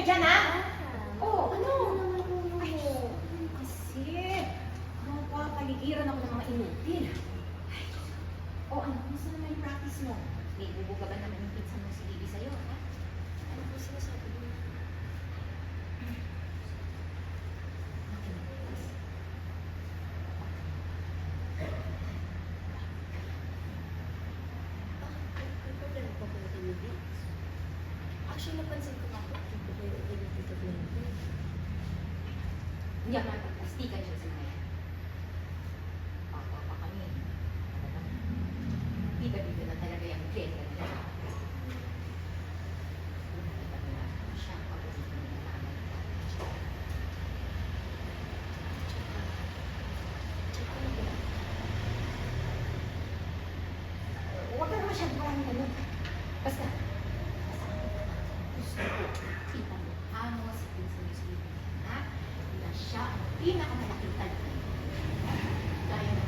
dyan, ha? Oh, ano? Ano naman Ay, po? kasi, napapaligiran ako ng mga inutil. Ay, oh, ano? Kumusta naman yung practice mo? May bubuga ba naman yung pizza mo si Bibi sa'yo, ha? Ano po sinasabi niyo? May problema po kayo kay Bibi? Actually, napansin ko nga po, hindi po kayo okay na Tita Glendy. Hindi ako nakapagplastikan siya sa mga. Pa kami. Bida-bida na talaga yung gender niya. Nakita ko na siya pag hindi na naman. Tsaka ano ba? Huwag ka naman siyang maraming ganun. Basta gusto ko, kita mo, mo si Pinsan Muslim, ha? Na siya ang pinakamalaking talakay. Gaya ng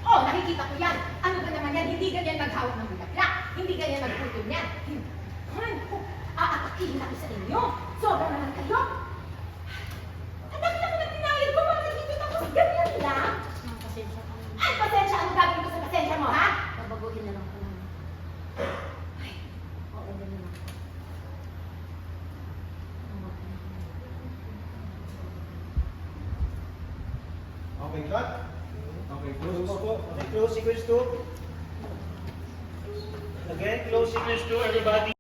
oh, nakikita ko yan. Ano ba naman yan? Hindi ganyan maghawak ng bulaklak. Hindi ganyan magputol yan. Ay, naku, aatakihin ako sa inyo. Sobra naman kayo. Ang dami ako ng tinayad ko. Bakit nagigit ako? Ganyan lang. Ma'am, pasensya ka naman. Ay, pasensya. Ano gagawin ko sa pasensya mo, ha? Babaguhin na lang po naman. Ay, Oo, ganun lang. Okay, cut. Okay, close po. Okay, close sequence 2. Again, close sequence 2, everybody.